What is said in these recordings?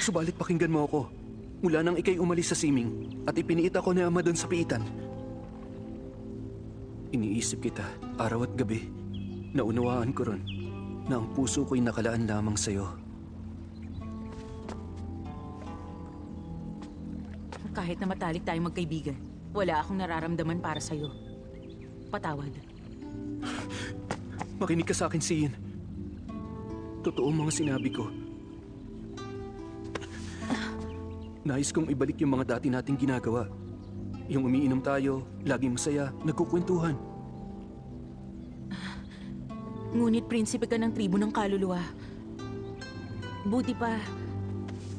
Subalit pakinggan mo ako. Mula nang ikay umalis sa siming at ipiniit ako ni Ama doon sa piitan. Iniisip kita araw at gabi. Naunawaan ko ron na ang puso ko'y nakalaan lamang sa'yo. Kahit na matalik tayong magkaibigan, wala akong nararamdaman para sa'yo. Patawad. Makinig ka sa akin, Siyin. Totoo ang mga sinabi ko. Nais kong ibalik yung mga dati nating ginagawa. Yung umiinom tayo, laging masaya, nagkukwentuhan. Ngunit prinsipe ka ng tribo ng kaluluwa. Buti pa,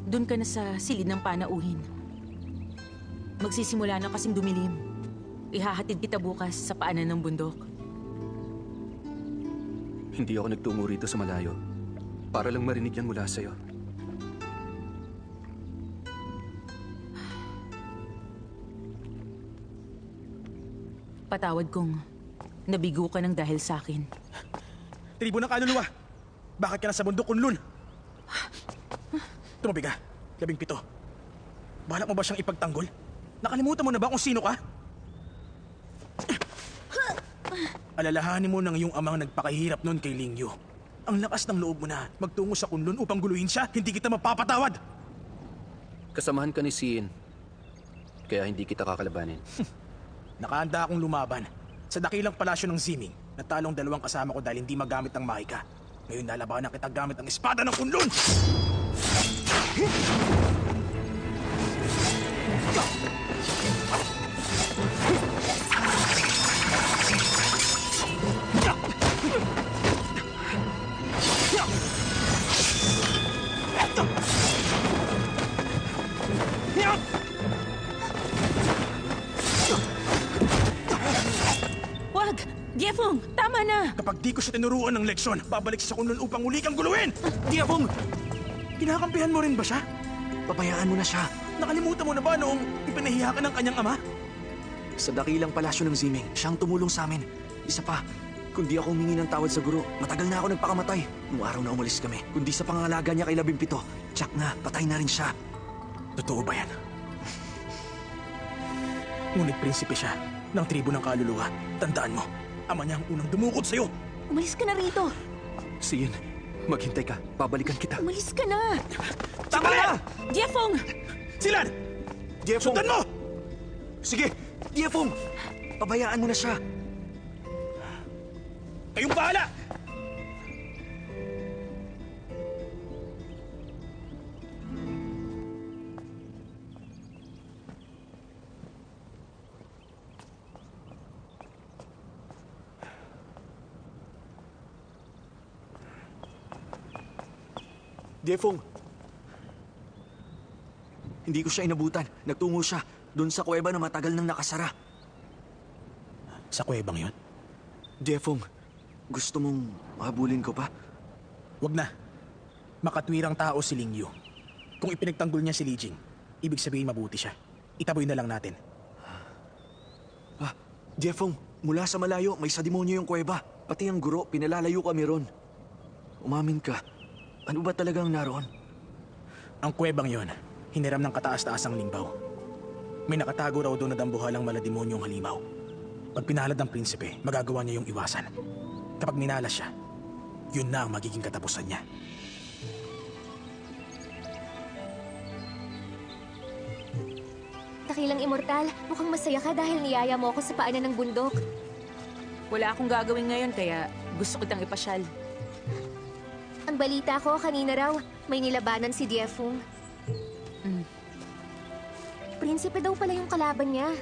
dun ka na sa silid ng panauhin. Magsisimula na kasing dumilim. Ihahatid kita bukas sa paanan ng bundok. Hindi ako nagtungo rito sa malayo para lang marinig yan mula sa'yo. Patawad kong nabigo ka ng dahil sa akin. Tribo ng kaluluwa! Bakit ka nasa bundok, Kunlun? Tumabi ka. 17. Balak mo ba siyang ipagtanggol? Nakalimutan mo na ba kung sino ka? Alalahanin mo ng iyong amang nagpakahirap noon kay Lingyu. Ang lakas ng loob mo na magtungo sa Kunlun upang guluhin siya, hindi kita mapapatawad! Kasamahan ka ni Siyin, kaya hindi kita kakalabanin. Nakahanda akong lumaban sa dakilang palasyo ng Ziming. Natalong 2 kasama ko dahil hindi magamit ang mahika. Ngayon nalabanan kita gamit ang espada ng Kunlun! Wag! Diefong! Tama na! Kapag di ko siya tinuruan ng leksyon, babalik siya sa Kunlun upang uli kang guluhin! Diefong! Kinakampihan mo rin ba siya? Pabayaan mo na siya. Nakalimutan mo na ba noong ipinahiya ka ng kanyang ama? Sa dakilang palasyo ng Ziming, siyang tumulong sa amin. Isa pa, kung di ako humingi ng tawad sa guro, matagal na ako nagpakamatay. Nung araw na umalis kami, kundi sa pangangalaga niya kay 17, tsak na, patay na rin siya. Totoo ba yan? Ngunit prinsipe siya ng tribo ng kaluluwa. Tandaan mo, ama niya ang unang dumukod sa'yo. Umalis ka na rito! Siyin, maghintay ka. Babalikan kita. Umalis ka na! Tama na! Diefong! Silan! Diefong! Sundan mo! Sige! Diefong! Pabayaan mo na siya. Kayong bahala! Diefong! Hindi ko siya inabutan. Nagtungo siya doon sa kuweba na matagal nang nakasara. Sa kuwebang yun? Diefong, gusto mong mahabulin ko pa? Wag na. Makatwirang tao si Lingyu. Kung ipinagtanggol niya si Li Jing, ibig sabihin mabuti siya. Itaboy na lang natin. Diefong, mula sa malayo may sa demonyo yung kuweba. Pati ang guro, pinalalayo kami ron. Umamin ka. Ano ba talagang naroon? Ang kuwebang yon, hiniram ng kataas-taasang limbaw. May nakatago raw doon na dambuhalang malademonyong halimaw. Pag pinalad ng prinsipe, magagawa niya yung iwasan. Kapag minalas siya, yun na ang magiging katapusan niya. Dakilang immortal, mukhang masaya ka dahil niyaya mo ako sa paanan ng bundok. Wala akong gagawin ngayon kaya gusto kitang ipasyal. Ang balita ko kanina raw, may nilabanan si Diefong. Prinsipe daw pala yung kalaban niya.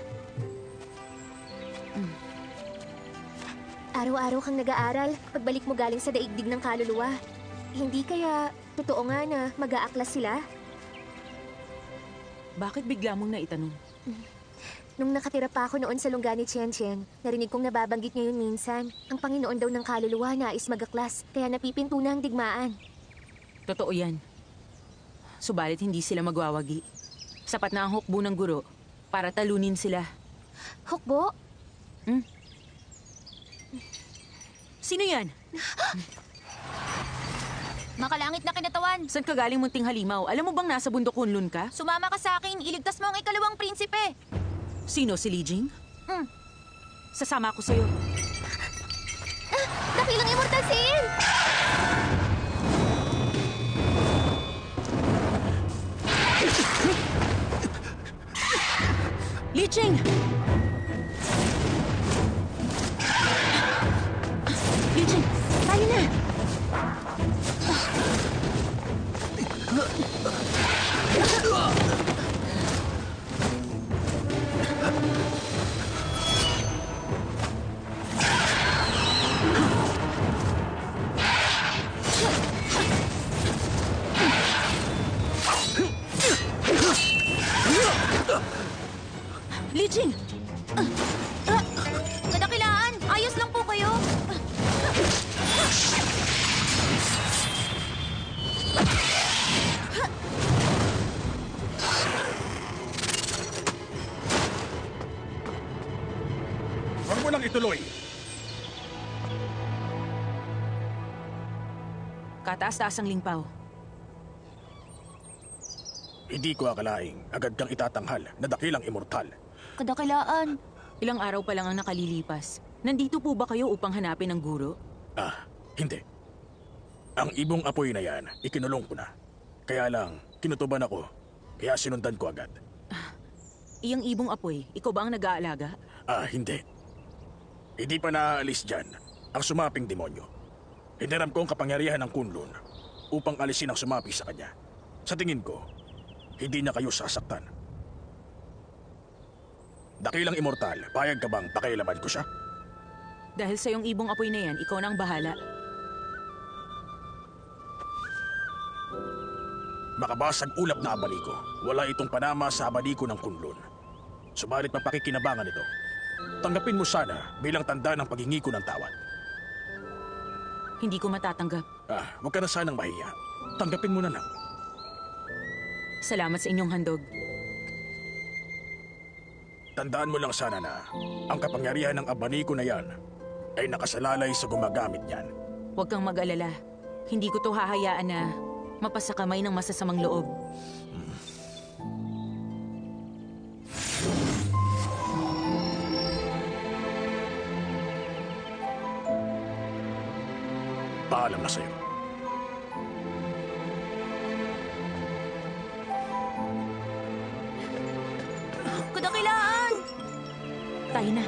Araw-araw kang nag-aaral, pagbalik mo galing sa daigdig ng kaluluwa. Hindi kaya totoo nga na mag-aaklas sila? Bakit bigla mong naitanong? Nung nakatira pa ako noon sa lungga ni Chen-Chen, narinig kong nababanggit niya yun minsan. Ang Panginoon daw ng kaluluwa nais mag-aklas, kaya napipinto na ang digmaan. Totoo yan. Subalit hindi sila magwawagi. Sapat na ang hukbo ng guro para talunin sila. Hukbo? Sino yan? Makalangit na kinatawan. Saan ka galing, munting halimaw? Alam mo bang nasa bundok Kunlun ka? Sumama ka sa akin, iligtas mo ang ikalawang prinsipe. Sino, si Li Jing? Hmm. Sasama ako sa'yo. Dakilang immortal Sein! Li Jing! Li Jing, tayo na! Li Jing! Kadakilaan, ayos lang po kayo. Huwag mo lang ituloy. Kataas-taas ang lingpaw. Hindi ko akalaing agad kang itatanghal na dakilang immortal. Kadakilaan. Ilang araw pa lang ang nakalilipas. Nandito po ba kayo upang hanapin ang guro? Hindi. Ang ibong apoy na yan, ikinulong ko na. Kaya lang, kinutuban ako. Kaya sinundan ko agad. Iyang ibong apoy, ikaw ba ang nag-aalaga? Hindi. Hindi pa naaalis dyan ang sumaping demonyo. Hiniram ko ang kapangyarihan ng Kunlun upang alisin ang sumapi sa kanya. Sa tingin ko, hindi niya kayo sasaktan. Dakilang immortal, payag ka bang pakialaman ko siya? Dahil sa iyong ibong apoy na yan, ikaw na ang bahala. Makabasag ulap na abaniko. Wala itong panama sa abaniko ng Kunlun. Subalit mapakikinabangan ito. Tanggapin mo sana bilang tanda ng paghingi ko ng tawad. Hindi ko matatanggap. Huwag ka na sanang mahiya. Tanggapin mo na lang. Salamat sa inyong handog. Tandaan mo lang sana na ang kapangyarihan ng abaniko na yan ay nakasalalay sa gumagamit niyan. Huwag kang mag-alala. Hindi ko to hahayaan na mapasakamay ng masasamang loob. Paalam na sa'yo. Kadakilaan! Tayo na.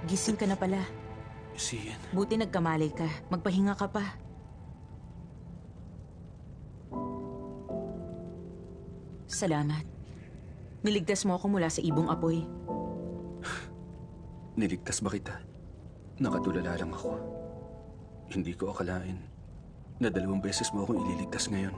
Gising ka na pala. Sein. Buti nagkamalay ka. Magpahinga ka pa. Salamat. Niligtas mo ako mula sa ibong apoy. Niligtas ba kita? Nakatulala lang ako. Hindi ko akalain na 2 beses mo akong ililigtas ngayon.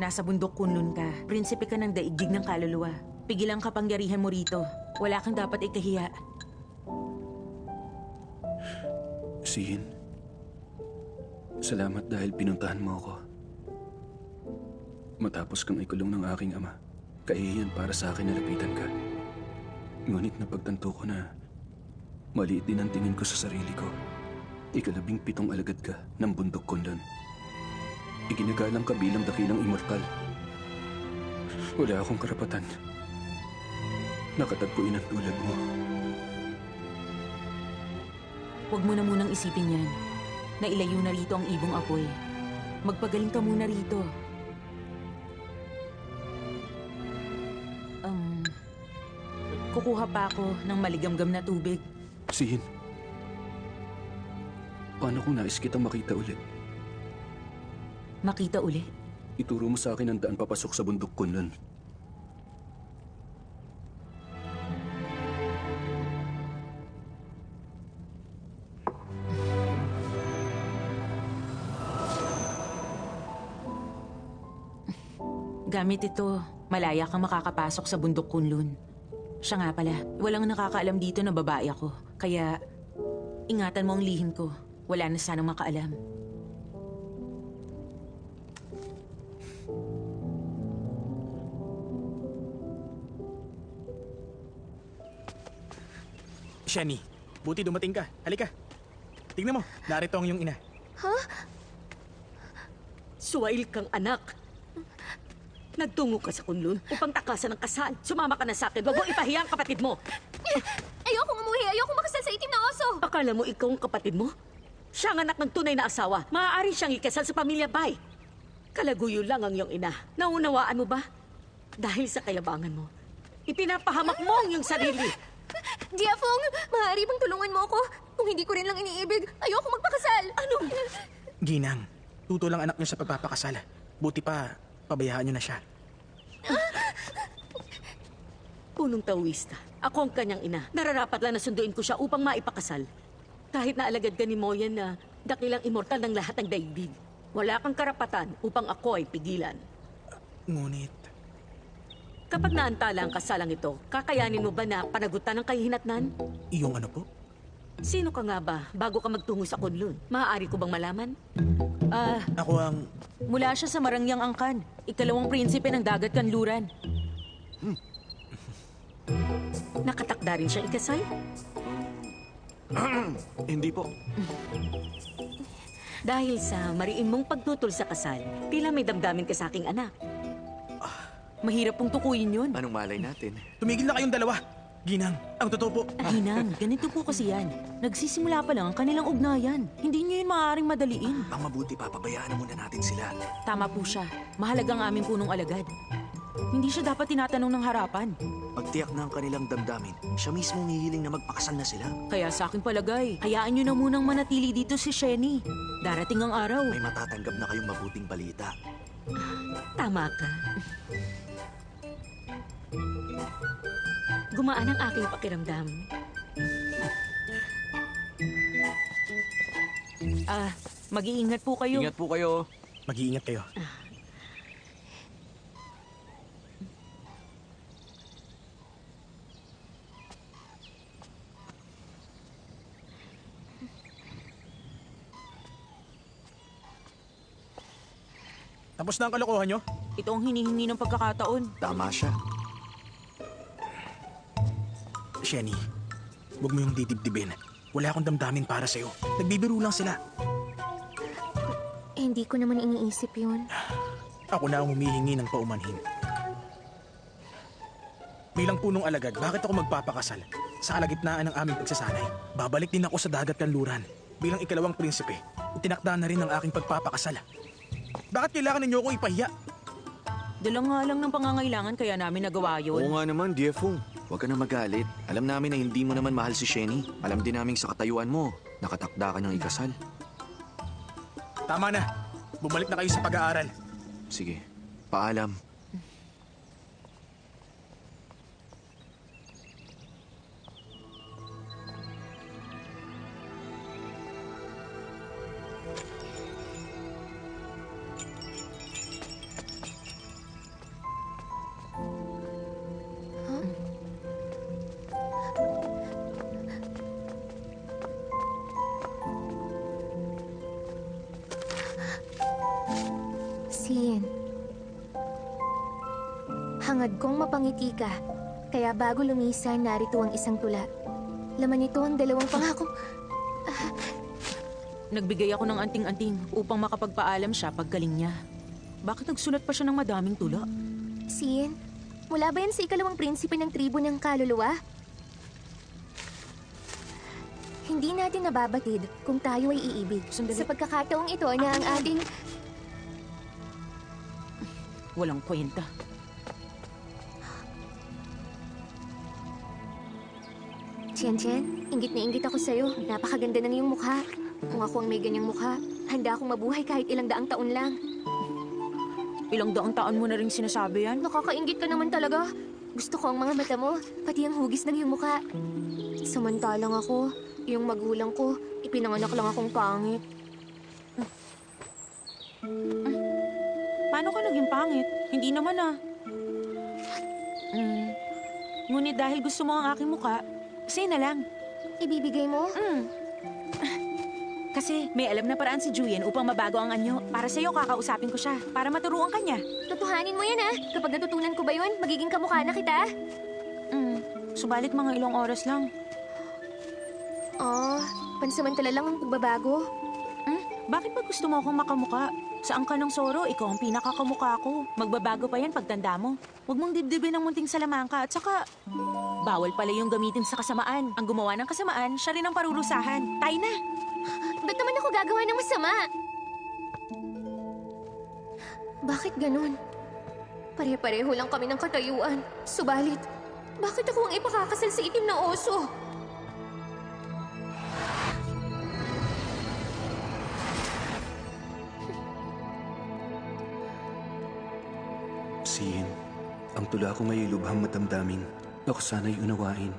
Nasa bundok Kunlun ka. Prinsipe ka ng daigdig ng kaluluwa. Pigilang kapangyarihan mo rito. Wala kang dapat ikahiya. Sein, salamat dahil pinuntahan mo ako. Matapos kang ikulong ng aking ama, kahihiyan para sa akin na lapitan ka. Ngunit napagtanto ko na maliit din ang tingin ko sa sarili ko. 17 alagad ka ng bundok Kunlun. Iginagalang ka bilang dakilang immortal. Wala akong karapatan. Nakatagpuin ang tulad mo. Huwag mo na munang isipin yan. Nailayo na rito ang ibong apoy. Magpagaling ka muna rito. Kukuha pa ako ng maligamgam na tubig. Sein, paano kung nais kitang makita ulit? Makita uli? Ituro mo sa akin ang daan papasok sa bundok Kunlun. Gamit ito, malaya kang makakapasok sa bundok Kunlun. Siya nga pala, walang nakakaalam dito na babae ako. Kaya, ingatan mo ang lihim ko. Wala na sanang makaalam. Shani, buti dumating ka. Halika. Tingnan mo, narito ang iyong ina. Suwail kang anak. Nagtungo ka sa Kunlun upang takasan ng kasal. Sumama ka na sa akin. Wag mong ipahiya ang kapatid mo. Ayokong umuwi. Ayokong makasal sa itim na oso. Akala mo ikaw ang kapatid mo? Siya ang anak ng tunay na asawa. Maaari siyang ikasal sa pamilya Bay. Kalaguyo lang ang iyong ina. Naunawaan mo ba? Dahil sa kayabangan mo, ipinapahamak mo ang iyong sarili. Diafong, maaari bang tulungan mo ako? Kung hindi ko rin lang iniibig, ayokong magpakasal. Anong? Ginang, tuto lang anak niyo sa pagpapakasal. Buti pa, pabayaan niyo na siya. Punong tawista. Ako ang kanyang ina. Nararapat lang na sunduin ko siya upang maipakasal. Kahit na alagad ka ni Moyan na dakilang immortal ng lahat ng daigdig. Wala kang karapatan upang ako ay pigilan. Ngunit, Kapag naantala ang kasalang ito, kakayanin mo ba na panagutan ng kahihinatnan? iyong ano po? Sino ka nga ba bago ka magtungo sa Kunlun? Maaari ko bang malaman? Ako ang... Mula siya sa Marangyang Angkan, ikalawang prinsipe ng Dagat Kanluran. Nakatakda rin siya ikasal? Hindi po. Dahil sa mariin mong pagtutol sa kasal, tila may damdamin ka sa aking anak. Mahirap pong tukuyin yun. Anong malay natin? Tumigil na kayong dalawa. Ginang, ang totoo po. Ginang, ganito po kasi yan. Nagsisimula pa lang ang kanilang ugnayan. Hindi niyo yun maaaring madaliin. Ang mabuti pa, pabayaan na muna natin sila. Tama po siya. Mahalaga ang aming punong alagad. Hindi siya dapat tinatanong ng harapan. Pagtiyak na ang kanilang damdamin, siya mismo hihiling na magpakasal na sila. Kaya sa aking palagay, hayaan niyo na munang manatili dito si Sheni. Darating ang araw. May matatanggap na kayong mabuting balita. Tama ka. Gumaan ang aking pakiramdam. Mag-iingat po kayo. Ingat po kayo. Mag-iingat kayo. Tapos na ang kalokohan nyo? Ito ang hinihingi ng pagkakataon. Tama siya. Sheni, huwag mo yung didibdibin. Wala akong damdamin para sa'yo. Nagbibiro lang sila. Hindi ko naman iniisip yun. Ako na ang humihingi ng paumanhin. Bilang punong alagad, bakit ako magpapakasal? Sa kalagitnaan ng aming pagsasanay, babalik din ako sa Dagat Kanluran. Bilang ikalawang prinsipe, itinakda na rin ang aking pagpapakasal. Bakit kailangan ninyo akong ipahiya? Dala nga lang ng pangangailangan kaya namin nagawa yun. Oo nga naman, Diefong. Huwag ka na magalit. Alam namin na hindi mo naman mahal si Sheni. Alam din namin sa katayuan mo, nakatakda ka ng ikasal. Tama na. Bumalik na kayo sa pag-aaral. Sige, paalam. Sin. Hangad kong mapangiti ka. Kaya bago lumisan, narito ang isang tula. Laman nito ang dalawang pangako. Nagbigay ako ng anting-anting upang makapagpaalam siya paggaling niya. Bakit nagsulat pa siya ng madaming tula? Sin, mula ba yan sa ikalawang prinsipe ng tribo ng kaluluwa? Hindi natin nababatid kung tayo ay iibig. Sandali. Sa pagkakataong ito na ang ating... Walang kwenta. Chen, inggit na inggit ako sa'yo. Napakaganda ng iyong mukha. Kung ako ang may ganyang mukha, handa akong mabuhay kahit ilang daang taon lang. Ilang daang taon mo na rin sinasabi yan? Nakakainggit ka naman talaga. Gusto ko ang mga mata mo, pati ang hugis ng iyong mukha. Samantalang ako, iyong magulang ko, ipinanganak lang akong pangit. Paano ka naging pangit? Hindi naman ah. Ngunit dahil gusto mo ang aking mukha, say na lang. Ibibigay mo? Kasi may alam na paraan si Juyen upang mabago ang anyo. Para sa'yo, kakausapin ko siya. Para maturuan ka niya. Tutuhanin mo yan, ah. Kapag natutunan ko ba yun, magiging kamukha na kita. Subalit mga ilang oras lang. Oh, pansamantala lang ang pagbabago. Bakit ba gusto mo akong makamuka? Saan ka ng Soro, ikaw ang pinakakamukha ko. Magbabago pa yan pagtanda mo. Huwag mong dibdibin ang munting salamangka at saka... Bawal pala yung gamitin sa kasamaan. Ang gumawa ng kasamaan, siya rin ang parurusahan. Tayo na! Ba't naman ako gagawa ng masama? Bakit ganun? Pare-pareho lang kami ng katayuan. Subalit, bakit ako ang ipakakasal sa itim na oso? Sin, ang tula ko ngay'y lubhang matamdamin. Ako sana'y unawain.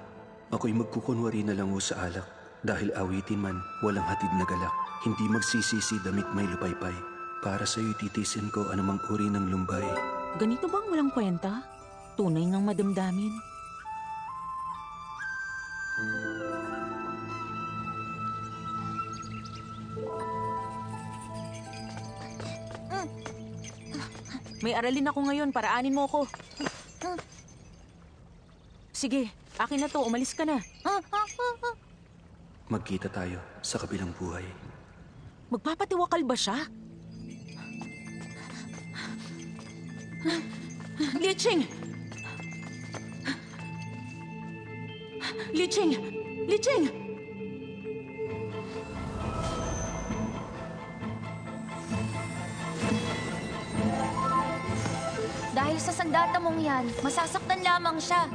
Ako'y magkukunwari na lang o sa alak. Dahil awitin man, walang hatid na galak. Hindi magsisisi damit may lupaypay. Para sa'yo'y titisin ko anumang uri ng lumbay. Ganito bang walang kwenta? Tunay ngang madamdamin. May aralin ako ngayon, paraanin mo ko. Sige, akin na to, umalis ka na. Magkita tayo sa kabilang buhay. Magpapatiwakal ba siya? Liching! Liching! Liching! Dahil sa sandata mong yan, masasaktan lamang siya.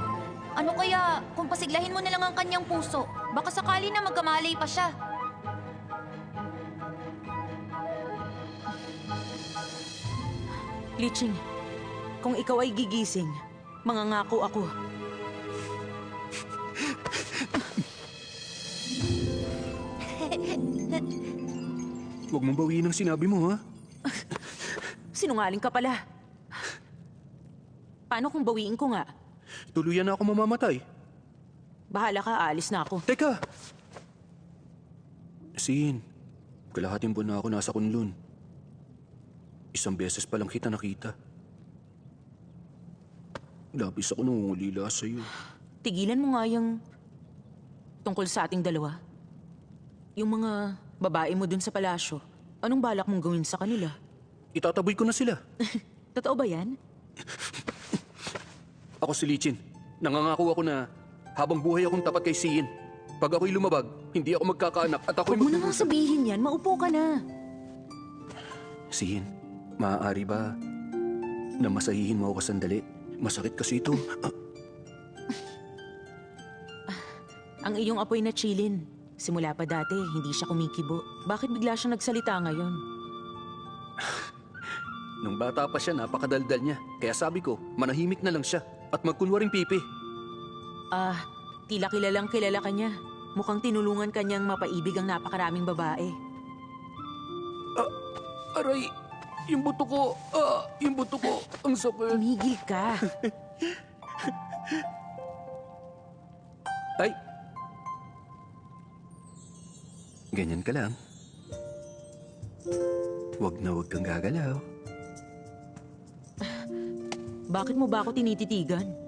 Ano kaya kung pasiglahin mo na lang ang kanyang puso? Baka sakali na magkamalay pa siya. Liching, kung ikaw ay gigising, mangangako ako. Huwag mong bawiin ang sinabi mo, ha? Sinungaling ka pala. Paano kung bawiin ko nga? Tuluyan na ako mamamatay. Bahala ka, aalis na ako. Teka! Sin, kalahating buwan na ako nasa Kunlun. Isang beses pa lang kita nakita. Labis ako nangungulila sa'yo. Tigilan mo nga yung tungkol sa ating dalawa. Yung mga babae mo dun sa palasyo, anong balak mong gawin sa kanila? Itataboy ko na sila. Totoo ba yan? Ako si Lichin. Nangangako ako na habang buhay akong tapat kay Siin. Pag ako'y lumabag, hindi ako magkakaanak at ako'y Huwag mo na nga sabihin yan, maupo ka na. Siin, maaari ba na masahihin mo ako sandali? Masakit kasi ito. Ang iyong apoy na chilin. Simula pa dati, hindi siya kumikibo. Bakit bigla siyang nagsalita ngayon? Nung bata pa siya, napakadaldal niya. Kaya sabi ko, manahimik na lang siya at magkunwaring pipi. Tila kilalang kilala ka niya. Mukhang tinulungan kanyang mapaibig ang napakaraming babae. Aray, yung buto ko, ang sakit. Tumigil ka. Ay! Ganyan ka lang. Huwag na huwag kang gagalaw. Bakit mo ba ako tinititigan?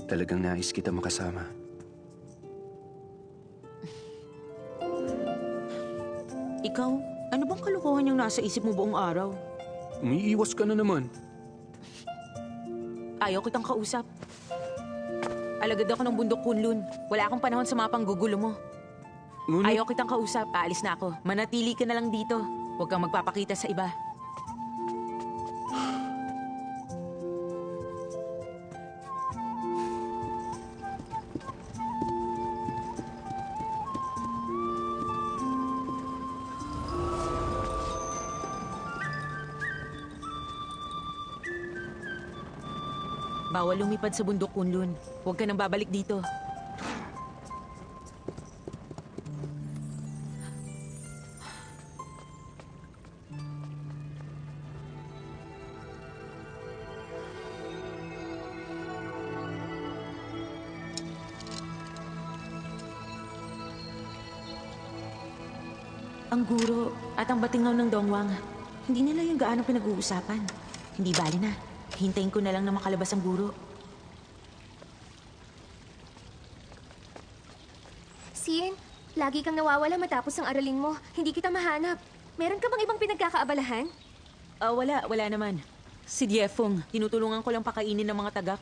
Talagang nais kita makasama. Ikaw, ano bang kalokohan yung nasa isip mo buong araw? Umiiwas ka na naman. Ayaw kitang kausap. Alagad ako ng bundok Kunlun. Wala akong panahon sa mga panggugulo mo. Ngunit, Ayaw kitang kausap. Aalis na ako. Manatili ka na lang dito. Huwag kang magpapakita sa iba. Bawal lumipad sa bundok Kunlun. Huwag ka nang babalik dito. Ang guro at ang batingaw ng Dongwang, hindi nila yung gaano pinag-uusapan. Hindi bali na. Hintayin ko na lang na makalabas ang guro. Sien, lagi kang nawawala matapos ang aralin mo. Hindi kita mahanap. Meron ka bang ibang pinagkakaabalahan? Wala naman. Si Diefong, tinutulungan ko lang pakainin ng mga tagak.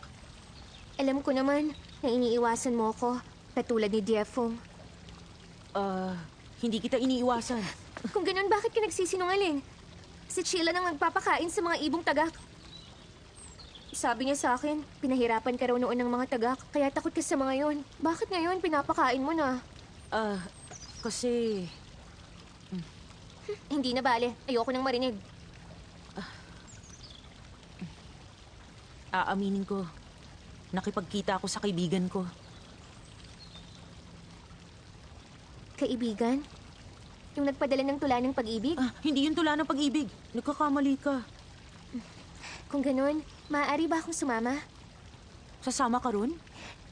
Alam ko naman na iniiwasan mo ko, katulad ni Diefong. Hindi kita iniiwasan. Kung ganun, bakit ka nagsisinungaling? Si Sheila nang nagpapakain sa mga ibong tagak. Sabi niya sa akin, pinahirapan ka raw noon ng mga tagak, kaya takot ka sa mga yon. Bakit ngayon pinapakain mo na? Kasi... Hindi na bale. Ayoko nang marinig. Aaminin ko, nakipagkita ako sa kaibigan ko. Kaibigan? Yung nagpadala ng tula ng pag-ibig? Hindi yung tula ng pag-ibig. Nagkakamali ka. Kung ganun, maaari ba akong sumama? Sasama ka ron?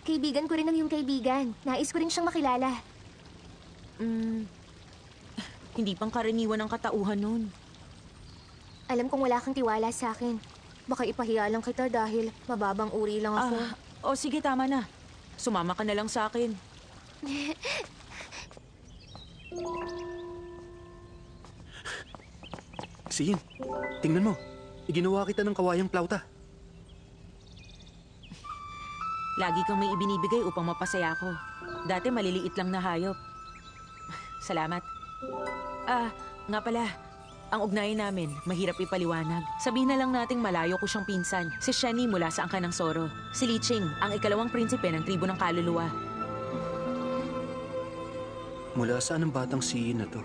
Kaibigan ko rin ang iyong kaibigan. Nais ko rin siyang makilala. Hindi pang karaniwan ang katauhan nun. Alam kong wala kang tiwala sa akin. Baka ipahiya lang kita dahil mababang uri lang ako. Sige, tama na. Sumama ka na lang sa akin. Siin, tingnan mo. Iginawa kita ng kawayang plauta. Lagi kang may ibinibigay upang mapasaya ko. Dati maliliit lang na hayop. Salamat. Nga pala. Ang ugnayan namin, mahirap ipaliwanag. Sabihin na lang nating malayo ko siyang pinsan. Si Shani mula sa angkan ng Soro. Si Liching, ang ikalawang prinsipe ng tribo ng kaluluwa. Mula saan ang batang Siin na to?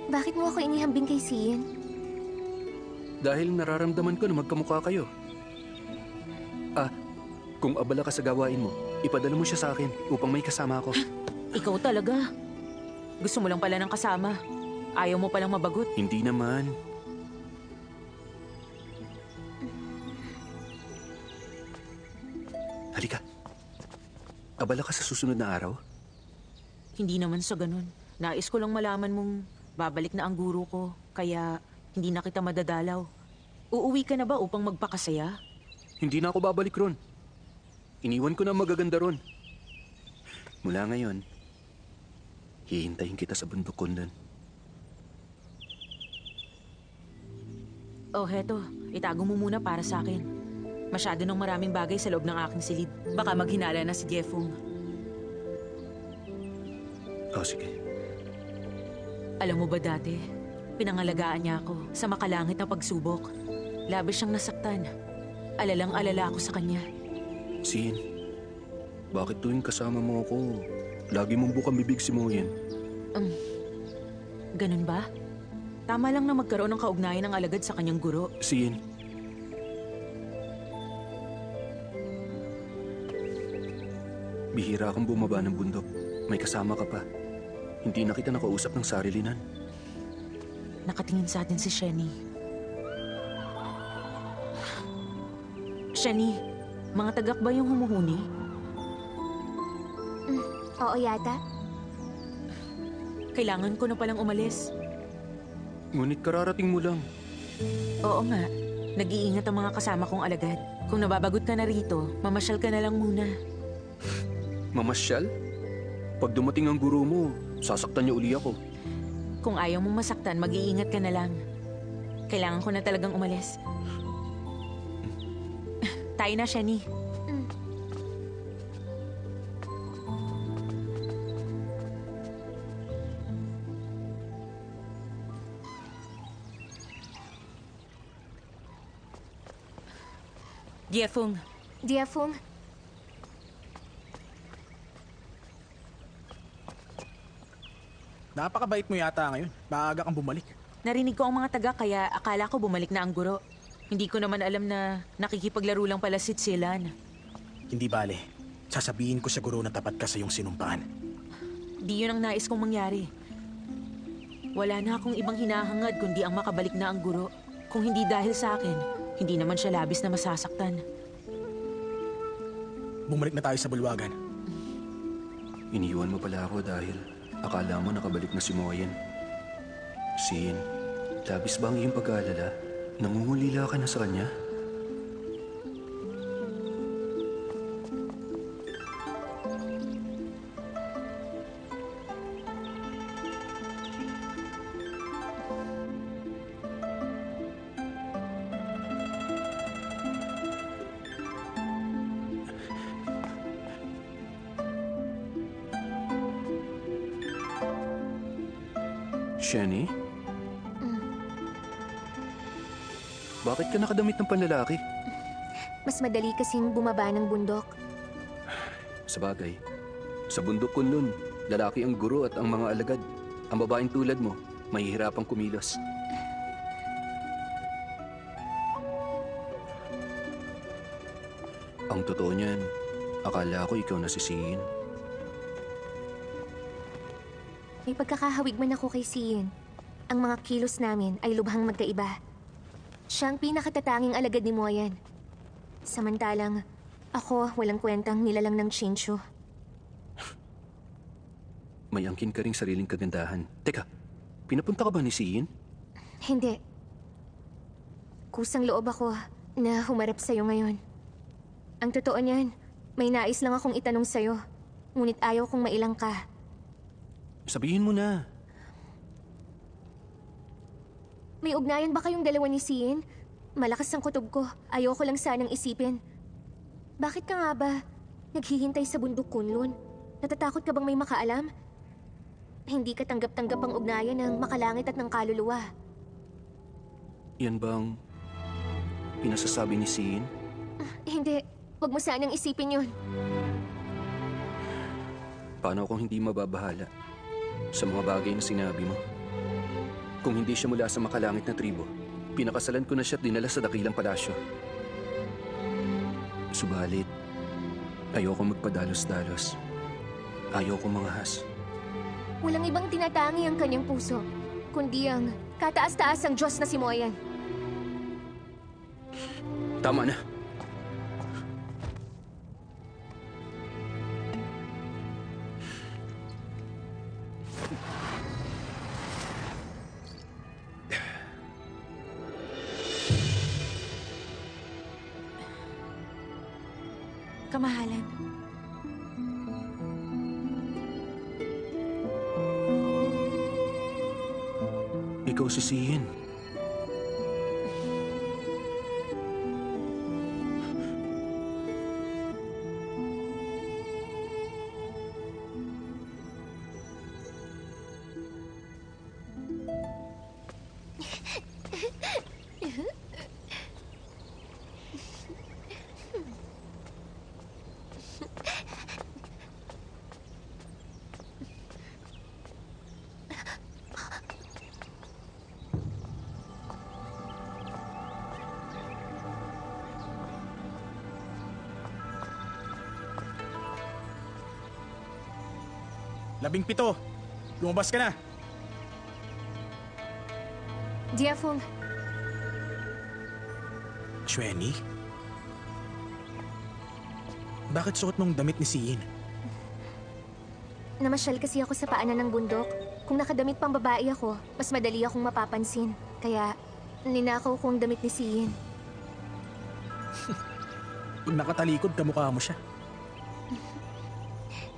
Bakit mo ako inihambing kay Sien? Dahil nararamdaman ko na magkamukha kayo. Kung abala ka sa gawain mo, ipadala mo siya sa akin upang may kasama ako. Ikaw talaga. Gusto mo lang pala ng kasama. Ayaw mo palang mabagot. Hindi naman. Halika. Abala ka sa susunod na araw? Hindi naman sa ganun. Nais ko lang malaman mong babalik na ang guro ko, kaya hindi na kita madadalaw. Uuwi ka na ba upang magpakasaya? Hindi na ako babalik ron. Iniwan ko na ang magaganda ron. Mula ngayon, hihintayin kita sa bundok Kundan. Heto. Itago mo muna para sa akin. Masyado ng maraming bagay sa loob ng aking silid. Baka maghinala na si Jeffung. Sige. Alam mo ba dati, pinangalagaan niya ako sa makalangit na pagsubok. Labis siyang nasaktan. Alalang-alala ako sa kanya. Siin, bakit tuwing kasama mo ako, lagi mong bukang bibig si Moyen? Ganun ba? Tama lang na magkaroon ng kaugnayan ng alagad sa kanyang guro. Siin, bihira kang bumaba ng bundok. May kasama ka pa. Hindi na kita nakausap ng sarilinan. Nakatingin sa atin si Shani. Shani, mga tagak ba yung humuhuni? Oo yata. Kailangan ko na palang umalis. Ngunit kararating mo lang. Oo nga, nag-iingat ang mga kasama kong alagad. Kung nababagot ka na rito, mamasyal ka na lang muna. Mamasyal? Pag dumating ang guro mo, sasaktan niya uli ako. Kung ayaw mong masaktan, mag-iingat ka na lang. Kailangan ko na talagang umalis. Tayo na, Shani. Diefung, Diefung, Napakabait mo yata ngayon. Maaga kang bumalik. narinig ko ang mga taga kaya akala ko bumalik na ang guro. Hindi ko naman alam na nakikipaglaro lang pala si Tsilan. Hindi bale. Sasabihin ko sa guro na tapat ka sa iyong sinumpaan. Di yun ang nais kong mangyari. Wala na akong ibang hinahangad kundi ang makabalik na ang guro. Kung hindi dahil sa akin, hindi naman siya labis na masasaktan. Bumalik na tayo sa bulwagan. Iniwan mo pala ako dahil Akala mo nakabalik na si Moyen. Sin, labis ba ang iyong pag-aalala? Nangungulila ka na sa kanya? Shani? Bakit ka nakadamit ng panlalaki? Mas madali kasing bumaba ng bundok. Sabagay, sa bundok kunlun, lalaki ang guro at ang mga alagad. Ang babaeng tulad mo, mahihirapang kumilos. Ang totoo niyan, akala ko ikaw nasisihin. May pagkakahawig man ako kay Siyin. Ang mga kilos namin ay lubhang magkaiba. Siya ang pinakatatanging alagad ni Moyen. Samantalang, ako walang kwentang nilalang ng Chinchu. May angkin ka ring sariling kagandahan. Teka, pinapunta ka ba ni Siyin? Hindi. Kusang loob ako na humarap sa'yo ngayon. Ang totoo niyan, may nais lang akong itanong sa'yo. Ngunit ayaw kong mailang ka. Sabihin mo na. May ugnayan ba kayong dalawa ni Siyin? Malakas ang kutob ko. Ayoko lang sanang isipin. Bakit ka nga ba naghihintay sa bundok Kunlun? Natatakot ka bang may makaalam? Hindi ka tanggap-tanggap ang ugnayan ng makalangit at ng kaluluwa. Yan bang pinasasabi ni Siyin? Hindi. Huwag mo sanang isipin yun. Paano kung hindi mababahala sa mga bagay na sinabi mo? Kung hindi siya mula sa makalangit na tribo, pinakasalan ko na siya at dinala sa dakilang palasyo. Subalit, ayoko magpadalos-dalos. Ayoko mangahas. Walang ibang tinatangi ang kanyang puso, kundi ang kataas-taas ang Diyos na si Moyen. Tama na. Kamahalan. Ikaw si Siyin. Labing-pito. Lumabas ka na. Diafong, Shweni? Bakit suot mong damit ni Siyin? namasyal kasi ako sa paanan ng bundok. Kung nakadamit pang babae ako, mas madali akong mapapansin. Kaya, ninakaw ko ang damit ni Siyin. Pag nakatalikod, kamukha mo siya.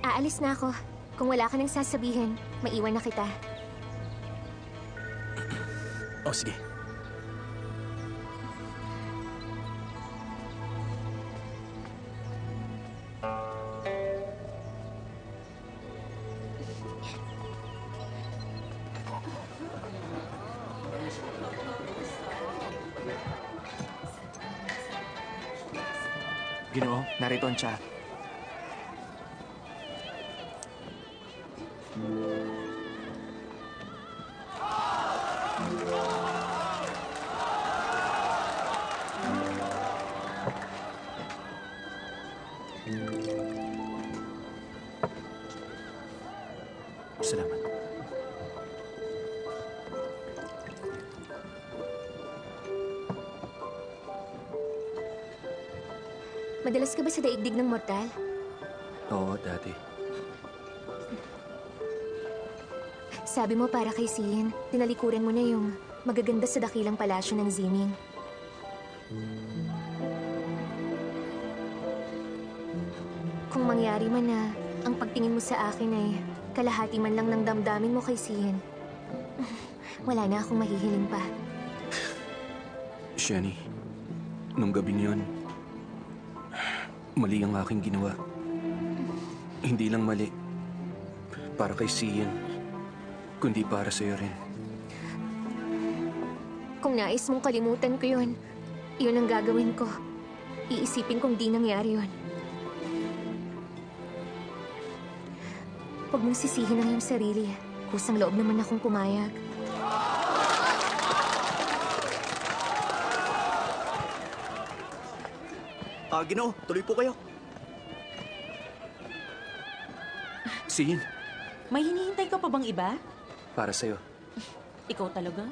Aalis na ako. Kung wala ka nang sasabihin, maiwan na kita. O, sige. Ginoo, narito ang siya. Salamat. Madalas ka ba sa daigdig ng mortal? Oo, dati. Sabi mo para kay Siyin, tinalikuran mo na yung magaganda sa dakilang palasyo ng Ziming. Kung mangyari man na ang pagtingin mo sa akin ay kalahati man lang ng damdamin mo kay Siyin, wala na akong mahihiling pa. Shani, nung gabing yun, mali ang aking ginawa. Hindi lang mali para kay Siyan, kundi para sa'yo rin. Kung nais mong kalimutan ko yun, yun ang gagawin ko. Iisipin kong di nangyari yun. Huwag mong sisihin ang iyong sarili. Kusang loob naman akong pumayag. Ginoo, tuloy po kayo. Siyan, May hinihintay ka pa bang iba? para sa'yo. Ikaw talaga?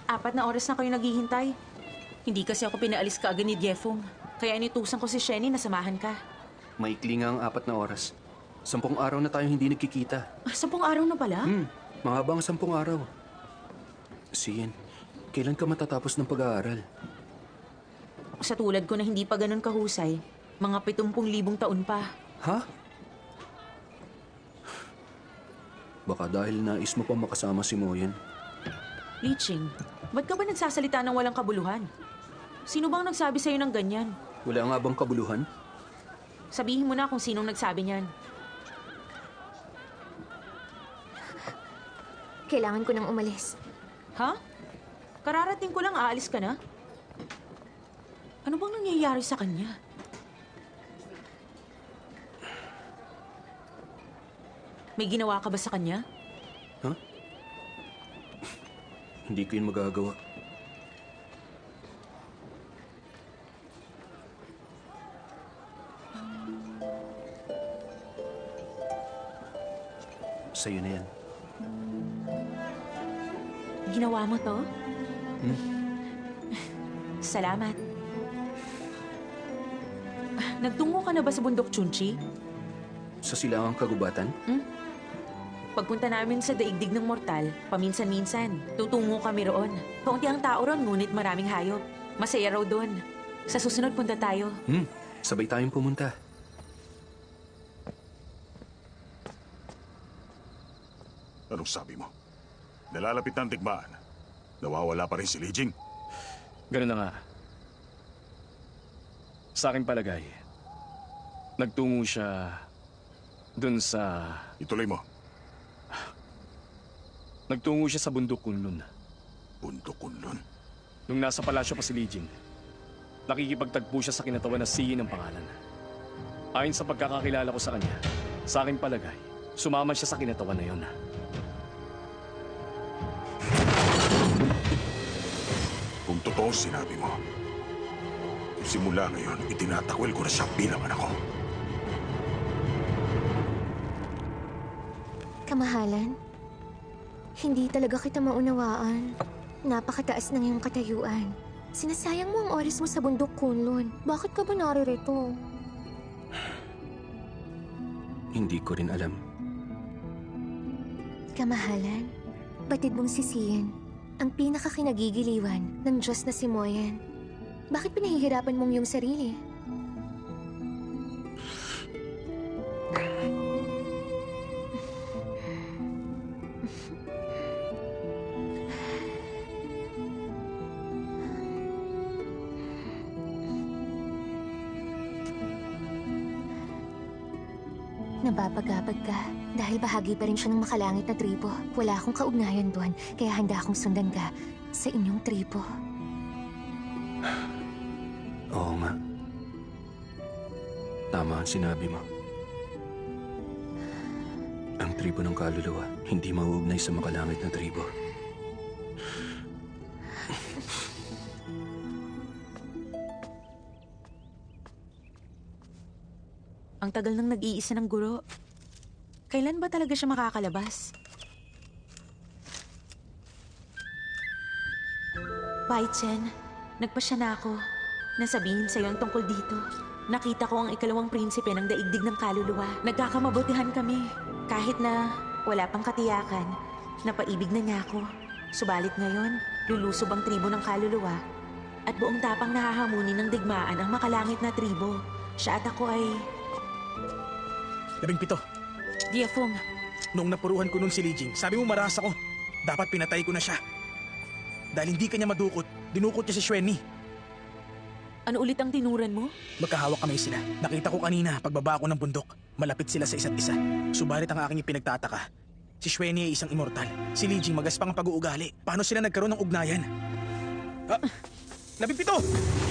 4 na oras na kayo naghihintay. Hindi kasi ako pinaalis ka agad ni Jeffong. Kaya inutusan ko si Sheni na samahan ka. Maikli nga ang 4 na oras. 10 araw na tayong hindi nagkikita. 10 araw na pala? Mahabang 10 araw. Siyan, kailan ka matatapos ng pag-aaral? Sa tulad ko na hindi pa ganun kahusay, mga 70,000 taon pa. Ha? Baka dahil nais mo pa makasama si Moyen. Liching, ba't ka ba nagsasalita ng walang kabuluhan? Sino bang nagsabi sa'yo ng ganyan? Wala nga bang kabuluhan? Sabihin mo na kung sinong nagsabi niyan. Kailangan ko nang umalis. Ha? Kararating ko lang, aalis ka na? Ano bang nangyayari sa kanya? May ginawa ka ba sa kanya? Ha? Hindi ko yun magagawa. Sa'yo na yan. Ginawa mo to? Salamat. Nagtungo ka na ba sa bundok Chunchi? Sa silangang kagubatan? Pagpunta namin sa daigdig ng mortal, paminsan-minsan, tutungo kami roon. Kaunti ang tao ron, ngunit maraming hayop. Masaya raw doon. Sa susunod, punta tayo. Sabay tayong pumunta. Anong sabi mo? Nalalapit na ang digmaan. Nawawala pa rin si Li Jing. Ganun na nga. Sa aking palagay, nagtungo siya dun sa... Ituloy mo. Nagtungo siya sa bundok Kunlun. Bundok Kunlun. Nung nasa palasyo pa si Li Jing, nakikipagtagpo siya sa kinatawan na Siyin ang pangalan. Ayon sa pagkakakilala ko sa kanya, sa aking palagay, sumama siya sa kinatawan na yon. Kung totoo sinabi mo, simula ngayon, itinatakwil ko na siya bilang anak ko. Kamahalan, hindi talaga kita maunawaan. Napakataas ng iyong katayuan. Sinasayang mo ang oras mo sa bundok Kunlun. Bakit ka ba naririto? Hindi ko rin alam. Kamahalan, batid mong sisihin ang pinakakinagigiliwan ng Diyos na si Moyen. Bakit pinahihirapan mong iyong sarili? Nababagabag ka dahil bahagi pa rin siya ng makalangit na tribo. Wala akong kaugnayan doon, kaya handa akong sundan ka sa inyong tribo. Oo nga. Tama ang sinabi mo. Ang tribo ng kaluluwa, hindi mauugnay sa makalangit na tribo. Ang tagal nang nag-iisa ng guro. Kailan ba talaga siya makakalabas? Pai Chen, nagpasya na ako. Nasabihin sa'yo ang tungkol dito. Nakita ko ang ikalawang prinsipe ng daigdig ng kaluluwa. Nagkakamabutihan kami. Kahit na Wala pang katiyakan. Napaibig na niya ako. Subalit ngayon, lulusob ang tribo ng kaluluwa. At buong tapang nahahamunin ng digmaan ang makalangit na tribo. Siya at ako ay... 17. Diafong, Noong napuruhan ko nun si Lijing, sabi mo maras ako. Dapat pinatay ko na siya. Dahil hindi kanya madukot, dinukot niya si Xueni. ano ulit ang tinuran mo? Magkahawak kami sila. Nakita ko kanina pagbaba ko ng bundok. Malapit sila sa isa't isa. Subalit ang aking ipinagtataka, si Xueni ay isang immortal. Si Lijing magaspang ang pag-uugali. Paano sila nagkaroon ng ugnayan? 17!